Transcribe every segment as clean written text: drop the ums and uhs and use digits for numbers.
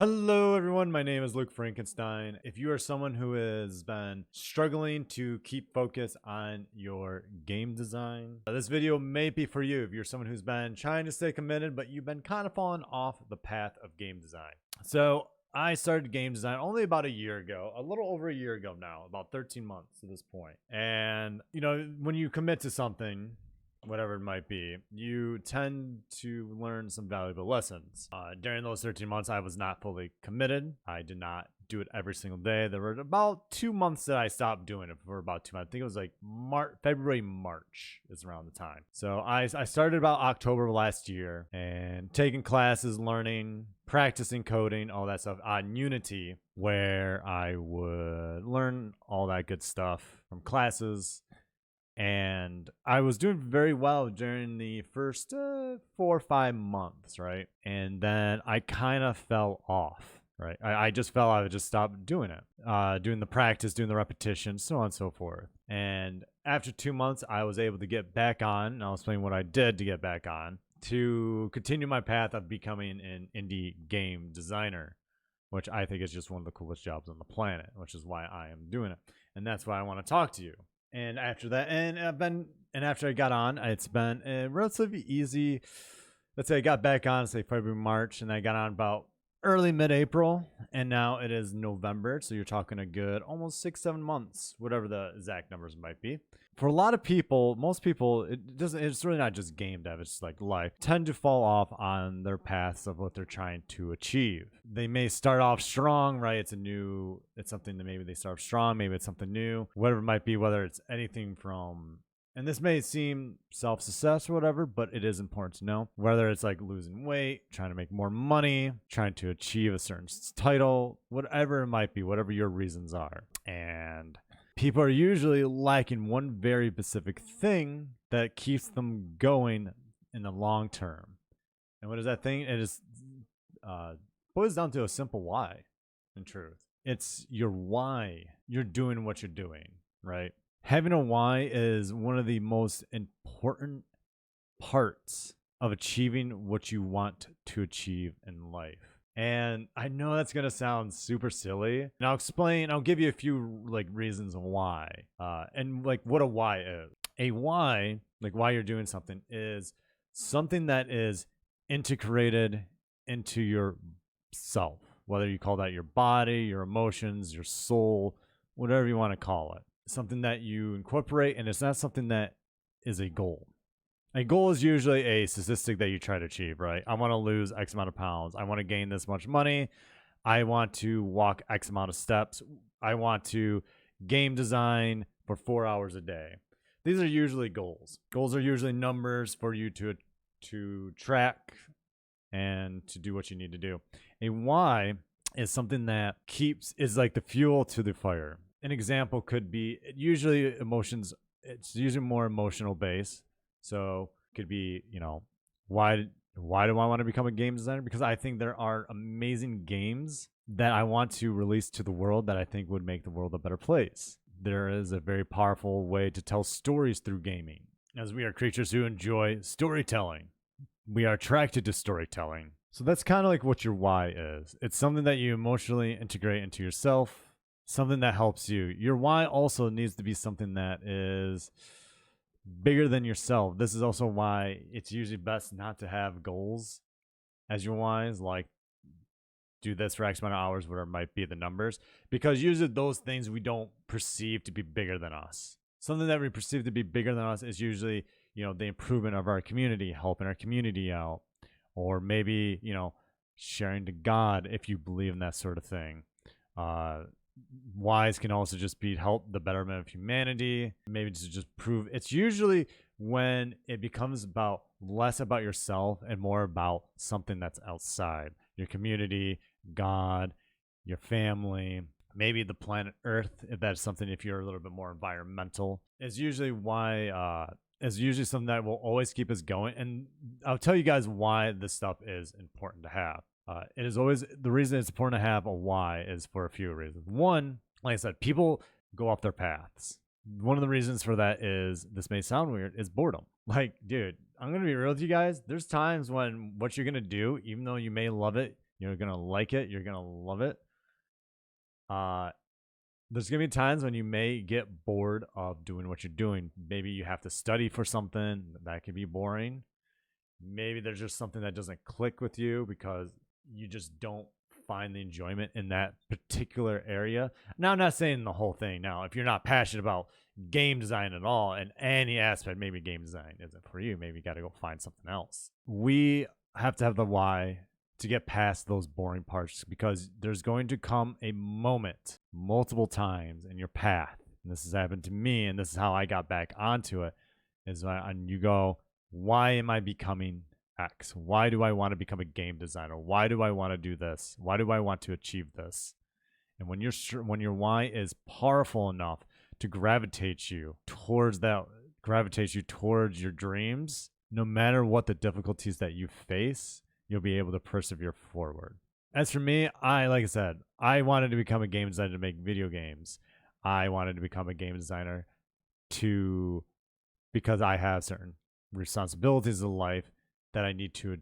Hello, everyone. My name is Luke Frankenstein. If you are someone who has been struggling to keep focus on your game design, this video may be for you. If you're someone who's been trying to stay committed, but you've been kind of falling off the path of game design. So, I started game design only about a year ago, a little over a year ago now, about 13 months at this point. And, when you commit to something, whatever it might be, you tend to learn some valuable lessons. During those 13 months, I was not fully committed. I did not do it every single day. There were about 2 months that I stopped doing it for about 2 months. I think it was like February, March is around the time. So I started about October last year and taking classes, learning, practicing coding, all that stuff on Unity, where I would learn all that good stuff from classes. And I was doing very well during the first 4 or 5 months, right? And then I kind of fell off, right? I just fell. I would just stop doing it, doing the practice, doing the repetition, so on and so forth. And after 2 months, I was able to get back on. And I'll explain what I did to get back on to continue my path of becoming an indie game designer, which I think is just one of the coolest jobs on the planet, which is why I am doing it. And that's why I want to talk to you. And after that, after I got on, it's been a relatively easy. Let's say I got back on, say February, March, and I got on about early mid-April, and now it is November. So you're talking a good almost 6-7 months, whatever the exact numbers might be. For a lot of people, most people, it's really not just game dev, it's like life, tend to fall off on their paths of what they're trying to achieve. They may start off strong, right? It's something that maybe they start strong, maybe it's something new, whatever it might be, whether it's anything from, and this may seem self-success or whatever, but it is important to know, whether it's like losing weight, trying to make more money, trying to achieve a certain title, whatever it might be, whatever your reasons are. And people are usually lacking one very specific thing that keeps them going in the long term. And what is that thing? It is boils down to a simple why, in truth. It's your why you're doing what you're doing, right? Having a why is one of the most important parts of achieving what you want to achieve in life. And I know that's going to sound super silly. And I'll give you a few like reasons why. And like what a why is. A why, like why you're doing something, is something that is integrated into your self, whether you call that your body, your emotions, your soul, whatever you want to call it. Something that you incorporate, and it's not something that is a goal. A goal is usually a statistic that you try to achieve, right? I want to lose X amount of pounds. I want to gain this much money. I want to walk X amount of steps. I want to game design for 4 hours a day. These are usually goals. Goals are usually numbers for you to track and to do what you need to do. A why is something that is like the fuel to the fire. An example could be usually emotions. It's usually more emotional based. So it could be, why do I want to become a game designer? Because I think there are amazing games that I want to release to the world that I think would make the world a better place. There is a very powerful way to tell stories through gaming, as we are creatures who enjoy storytelling. We are attracted to storytelling. So that's kind of like what your why is. It's something that you emotionally integrate into yourself, something that helps you. Your why also needs to be something that is bigger than yourself. This is also why it's usually best not to have goals as your whys, like do this for X amount of hours, whatever might be the numbers, because usually those things we don't perceive to be bigger than us. Something that we perceive to be bigger than us is usually, the improvement of our community, helping our community out, or maybe, sharing to God if you believe in that sort of thing. Whys can also just be help the betterment of humanity, maybe to just prove. It's usually when it becomes about less about yourself and more about something that's outside your community, God, your family, maybe the planet Earth, if that's something. If you're a little bit more environmental, is usually why is usually something that will always keep us going. And I'll tell you guys why this stuff is important to have. It is always the reason it's important to have a why is for a few reasons. One, like I said, people go off their paths. One of the reasons for that is, this may sound weird, is boredom. Like, dude, I'm going to be real with you guys. There's times when what you're going to do, even though you may love it, You're gonna like it. You're gonna love it. There's gonna be times when you may get bored of doing what you're doing. Maybe you have to study for something that can be boring. Maybe there's just something that doesn't click with you because you just don't find the enjoyment in that particular area. Now, I'm not saying the whole thing. Now, if you're not passionate about game design at all in any aspect, maybe game design isn't for you. Maybe you got to go find something else. We have to have the why to get past those boring parts, because there's going to come a moment multiple times in your path. And this has happened to me, and this is how I got back onto it, is when you go, why am I becoming X? Why do I want to become a game designer? Why do I want to do this? Why do I want to achieve this? And when your why is powerful enough to gravitate you towards your dreams, no matter what the difficulties that you face, you'll be able to persevere forward. As for me, like I said, I wanted to become a game designer to make video games. I wanted to become a game designer because I have certain responsibilities in life that I need to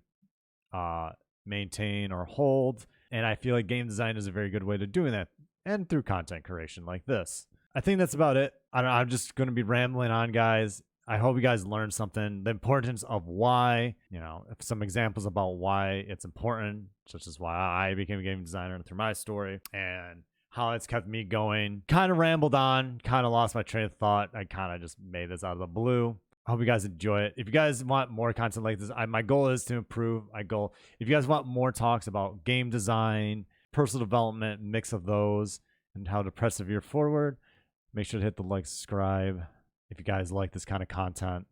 maintain or hold. And I feel like game design is a very good way to doing that, and through content creation like this. I think that's about it. I'm just going to be rambling on, guys. I hope you guys learned something. The importance of why, some examples about why it's important, such as why I became a game designer through my story and how it's kept me going. Kind of rambled on, kind of lost my train of thought. I kind of just made this out of the blue. I hope you guys enjoy it. If you guys want more content like this, my goal is to improve. If you guys want more talks about game design, personal development, mix of those, and how to persevere forward, make sure to hit the like, subscribe. If you guys like this kind of content,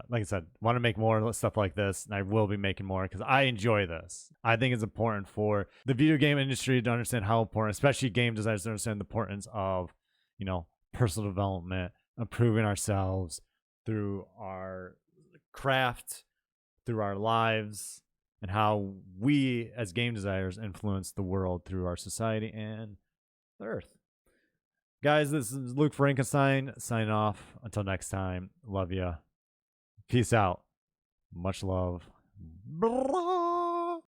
like I said, want to make more stuff like this, and I will be making more because I enjoy this. I think it's important for the video game industry to understand how important, especially game designers, to understand the importance of, personal development, improving ourselves through our craft, through our lives, and how we as game designers influence the world through our society and the earth. Guys, this is Luke Frankenstein signing off. Until next time, love ya. Peace out. Much love. Blah.